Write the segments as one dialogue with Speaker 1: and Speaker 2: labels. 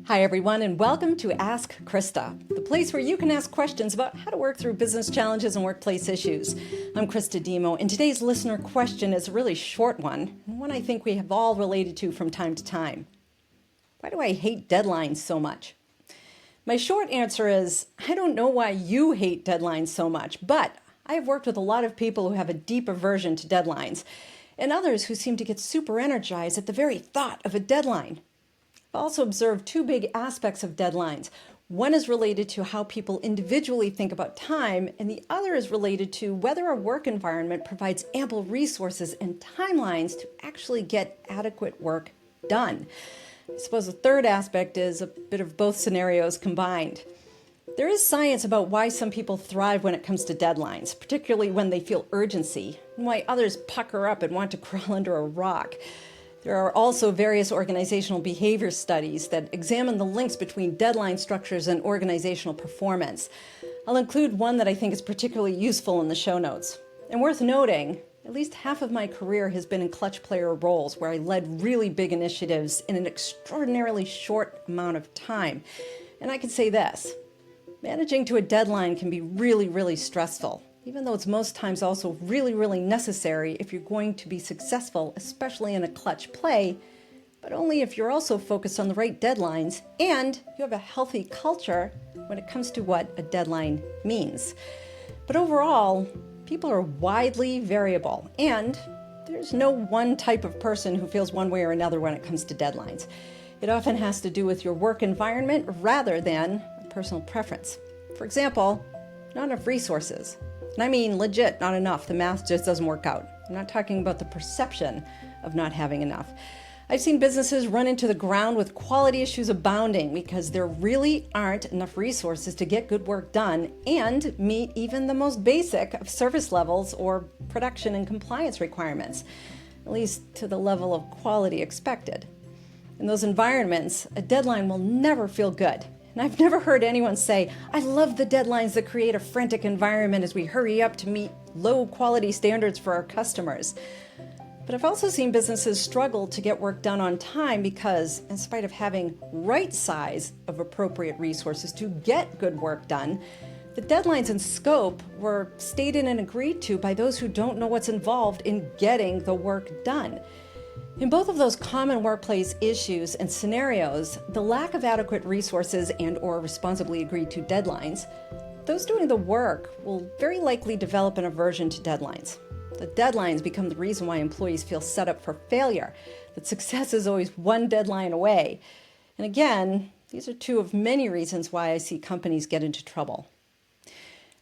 Speaker 1: Hi everyone, and welcome to Ask Christa, the place where you can ask questions about how to work through business challenges and workplace issues. I'm Christa Dhimo, and today's listener question is a really short one, and one I think we have all related to from time to time. Why do I hate deadlines so much? My short answer is, I don't know why you hate deadlines so much, but I have worked with a lot of people who have a deep aversion to deadlines, and others who seem to get super energized at the very thought of a deadline. I've also observed two big aspects of deadlines. One is related to how people individually think about time, and the other is related to whether a work environment provides ample resources and timelines to actually get adequate work done. I suppose the third aspect is a bit of both scenarios combined. There is science about why some people thrive when it comes to deadlines, particularly when they feel urgency, and why others pucker up and want to crawl under a rock. There are also various organizational behavior studies that examine the links between deadline structures and organizational performance. I'll include one that I think is particularly useful in the show notes. And worth noting, at least half of my career has been in clutch player roles where I led really big initiatives in an extraordinarily short amount of time. And I can say this, managing to a deadline can be really stressful, even though it's most times also really necessary if you're going to be successful, especially in a clutch play, but only if you're also focused on the right deadlines and you have a healthy culture when it comes to what a deadline means. But overall, people are widely variable, and there's no one type of person who feels one way or another when it comes to deadlines. It often has to do with your work environment rather than a personal preference. For example, not enough resources. And I mean legit, not enough. The math just doesn't work out. I'm not talking about the perception of not having enough. I've seen businesses run into the ground with quality issues abounding because there really aren't enough resources to get good work done and meet even the most basic of service levels or production and compliance requirements, at least to the level of quality expected. In those environments, a deadline will never feel good. And I've never heard anyone say, I love the deadlines that create a frantic environment as we hurry up to meet low quality standards for our customers. But I've also seen businesses struggle to get work done on time because, in spite of having right size of appropriate resources to get good work done, the deadlines and scope were stated and agreed to by those who don't know what's involved in getting the work done. In both of those common workplace issues and scenarios, the lack of adequate resources and/or responsibly agreed to deadlines, those doing the work will very likely develop an aversion to deadlines. The deadlines become the reason why employees feel set up for failure, that success is always one deadline away. And again, these are two of many reasons why I see companies get into trouble.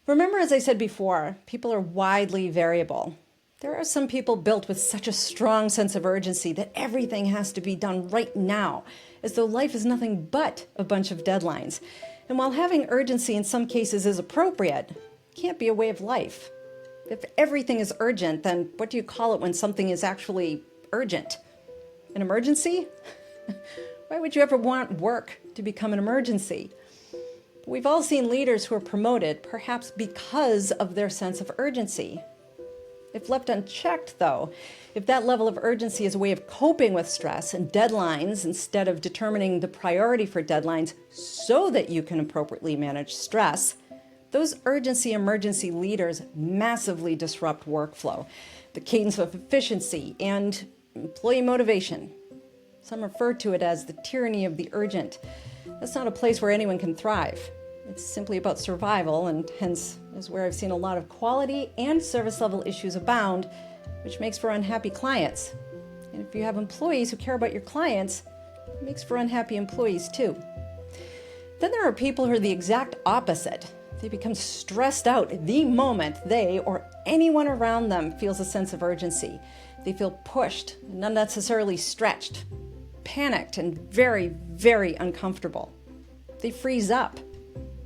Speaker 1: Remember, as I said before, people are widely variable. There are some people built with such a strong sense of urgency that everything has to be done right now, as though life is nothing but a bunch of deadlines. And while having urgency in some cases is appropriate, it can't be a way of life. If everything is urgent, then what do you call it when something is actually urgent? An emergency? Why would you ever want work to become an emergency? We've all seen leaders who are promoted, perhaps because of their sense of urgency. If left unchecked, though, if that level of urgency is a way of coping with stress and deadlines instead of determining the priority for deadlines so that you can appropriately manage stress, those urgency-emergency leaders massively disrupt workflow, the cadence of efficiency, and employee motivation. Some refer to it as the tyranny of the urgent. That's not a place where anyone can thrive. It's simply about survival, and hence is where I've seen a lot of quality and service level issues abound, which makes for unhappy clients. And if you have employees who care about your clients, it makes for unhappy employees too. Then there are people who are the exact opposite. They become stressed out the moment they or anyone around them feels a sense of urgency. They feel pushed and unnecessarily stretched, panicked, and very uncomfortable. They freeze up.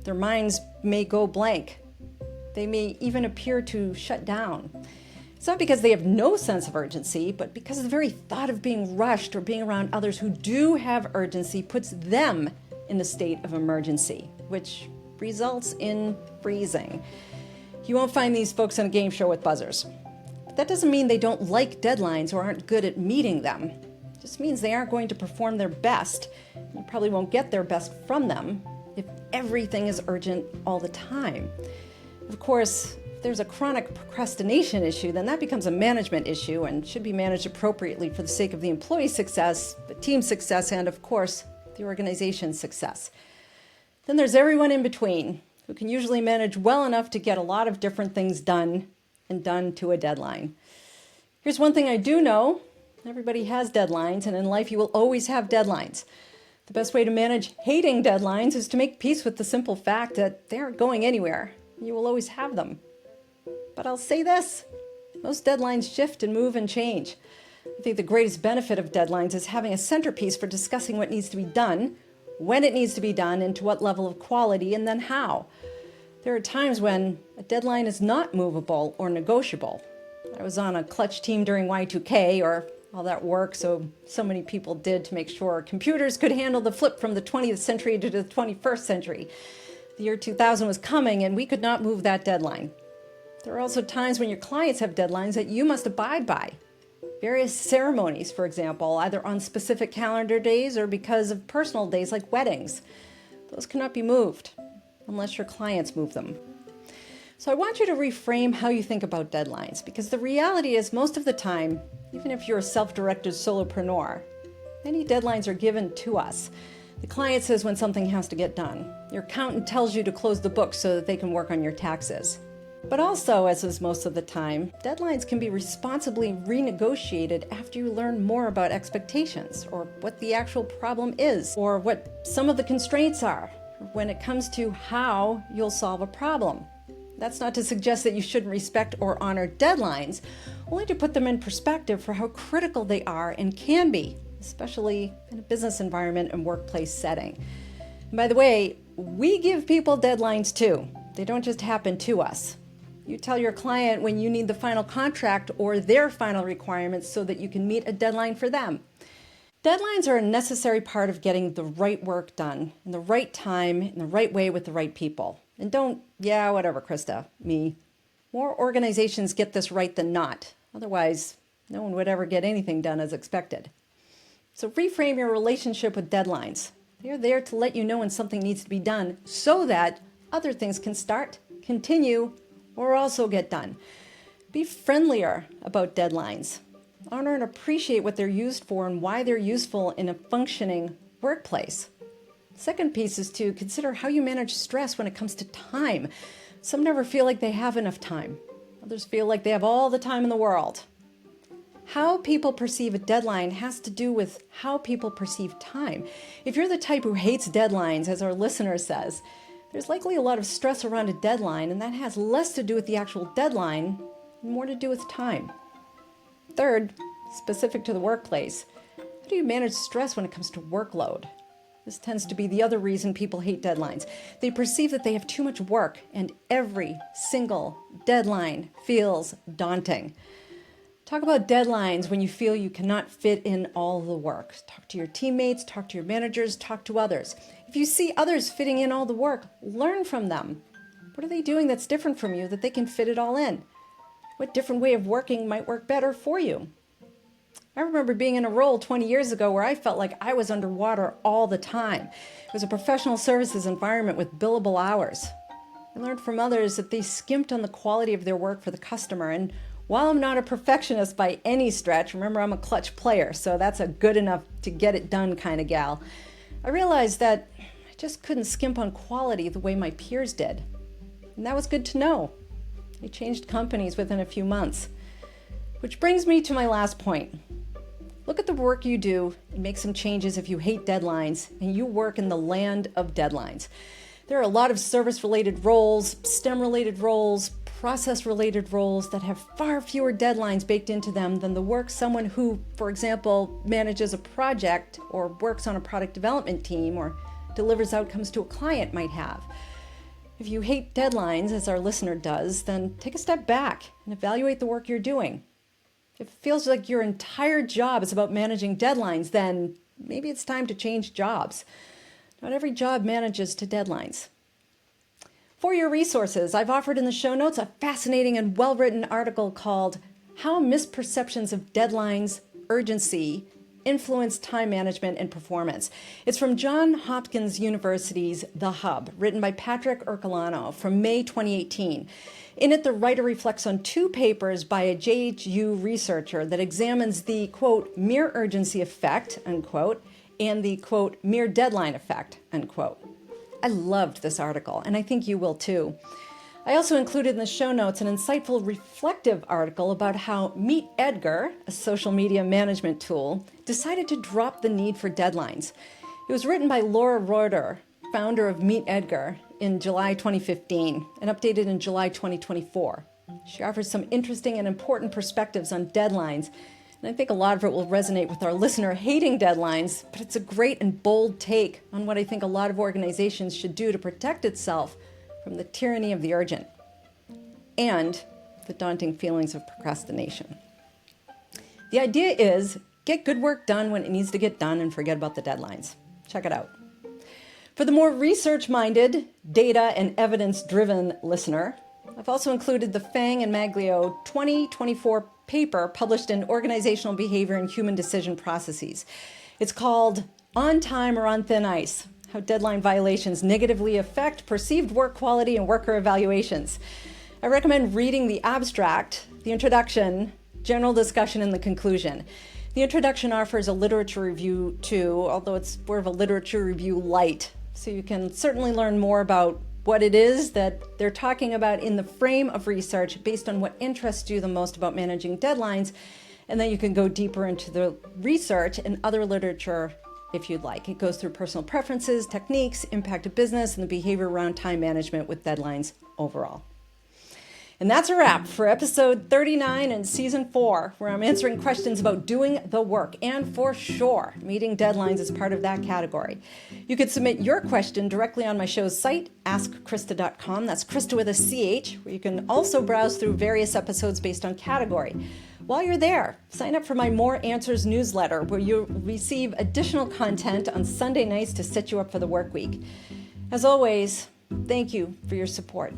Speaker 1: Their minds may go blank. They may even appear to shut down. It's not because they have no sense of urgency, but because the very thought of being rushed or being around others who do have urgency puts them in a state of emergency, which results in freezing. You won't find these folks on a game show with buzzers. But that doesn't mean they don't like deadlines or aren't good at meeting them. Just means they aren't going to perform their best. You probably won't get their best from them if everything is urgent all the time. Of course, if there's a chronic procrastination issue, then that becomes a management issue and should be managed appropriately for the sake of the employee's success, the team's success, and of course, the organization's success. Then there's everyone in between, who can usually manage well enough to get a lot of different things done and done to a deadline. Here's one thing I do know. Everybody has deadlines, and in life you will always have deadlines. The best way to manage hating deadlines is to make peace with the simple fact that they aren't going anywhere. You will always have them. But I'll say this, most deadlines shift and move and change. I think the greatest benefit of deadlines is having a centerpiece for discussing what needs to be done, when it needs to be done, and to what level of quality, and then how. There are times when a deadline is not movable or negotiable. I was on a clutch team during Y2K, or all that work so many people did to make sure computers could handle the flip from the 20th century to the 21st century. The year 2000 was coming, and we could not move that deadline. There are also times when your clients have deadlines that you must abide by. Various ceremonies, for example, either on specific calendar days or because of personal days like weddings. Those cannot be moved unless your clients move them. So I want you to reframe how you think about deadlines, because the reality is most of the time, even if you're a self-directed solopreneur, many deadlines are given to us. The client says when something has to get done. Your accountant tells you to close the books so that they can work on your taxes. But also, as is most of the time, deadlines can be responsibly renegotiated after you learn more about expectations, or what the actual problem is, or what some of the constraints are, when it comes to how you'll solve a problem. That's not to suggest that you shouldn't respect or honor deadlines, only to put them in perspective for how critical they are and can be, especially in a business environment and workplace setting. And by the way, we give people deadlines too. They don't just happen to us. You tell your client when you need the final contract or their final requirements so that you can meet a deadline for them. Deadlines are a necessary part of getting the right work done in the right time, in the right way with the right people. And don't, whatever, Christa, me. More organizations get this right than not. Otherwise, no one would ever get anything done as expected. So reframe your relationship with deadlines. They're there to let you know when something needs to be done so that other things can start, continue, or also get done. Be friendlier about deadlines. Honor and appreciate what they're used for and why they're useful in a functioning workplace. Second piece is to consider how you manage stress when it comes to time. Some never feel like they have enough time. Others feel like they have all the time in the world. How people perceive a deadline has to do with how people perceive time. If you're the type who hates deadlines, as our listener says, there's likely a lot of stress around a deadline, and that has less to do with the actual deadline and more to do with time. Third, specific to the workplace, how do you manage stress when it comes to workload? This tends to be the other reason people hate deadlines. They perceive that they have too much work, and every single deadline feels daunting. Talk about deadlines when you feel you cannot fit in all the work. Talk to your teammates, talk to your managers, talk to others. If you see others fitting in all the work, learn from them. What are they doing that's different from you that they can fit it all in? What different way of working might work better for you? I remember being in a role 20 years ago where I felt like I was underwater all the time. It was a professional services environment with billable hours. I learned from others that they skimped on the quality of their work for the customer, and while I'm not a perfectionist by any stretch, remember I'm a clutch player, so that's a good enough to get it done kind of gal, I realized that I just couldn't skimp on quality the way my peers did. And that was good to know. I changed companies within a few months. Which brings me to my last point. Look at the work you do and make some changes if you hate deadlines and you work in the land of deadlines. There are a lot of service-related roles, STEM-related roles, process-related roles that have far fewer deadlines baked into them than the work someone who, for example, manages a project or works on a product development team or delivers outcomes to a client might have. If you hate deadlines, as our listener does, then take a step back and evaluate the work you're doing. If it feels like your entire job is about managing deadlines, then maybe it's time to change jobs. Not every job manages to deadlines. For your resources, I've offered in the show notes a fascinating and well-written article called How Misperceptions of Deadlines, Urgency, influence time management and performance. It's from Johns Hopkins University's The Hub, written by Patrick Ercolano from May 2018. In it, the writer reflects on 2 papers by a JHU researcher that examines the, quote, mere urgency effect, unquote, and the, quote, mere deadline effect, unquote. I loved this article, and I think you will too. I also included in the show notes an insightful reflective article about how Meet Edgar, a social media management tool, decided to drop the need for deadlines. It was written by Laura Reuter, founder of Meet Edgar, in July 2015 and updated in July 2024. She offers some interesting and important perspectives on deadlines, and I think a lot of it will resonate with our listener hating deadlines, but it's a great and bold take on what I think a lot of organizations should do to protect itself from the tyranny of the urgent and the daunting feelings of procrastination. The idea is get good work done when it needs to get done and forget about the deadlines. Check it out. For the more research-minded, data and evidence-driven listener, I've also included the Fang and Maglio 2024 paper published in Organizational Behavior and Human Decision Processes. It's called On Time or on Thin Ice: How Deadline Violations Negatively Affect Perceived Work Quality and Worker Evaluations. I recommend reading the abstract, the introduction, general discussion, and the conclusion. The introduction offers a literature review too, although it's more of a literature review light. So you can certainly learn more about what it is that they're talking about in the frame of research based on what interests you the most about managing deadlines. And then you can go deeper into the research and other literature if you'd like. It goes through personal preferences, techniques, impact of business, and the behavior around time management with deadlines overall. And that's a wrap for episode 39 in season 4, where I'm answering questions about doing the work. And for sure, meeting deadlines is part of that category. You could submit your question directly on my show's site, askchrista.com. That's Christa with a CH, where you can also browse through various episodes based on category. While you're there, sign up for my More Answers newsletter, where you'll receive additional content on Sunday nights to set you up for the work week. As always, thank you for your support.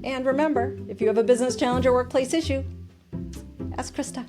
Speaker 1: And remember, if you have a business challenge or workplace issue, ask Christa.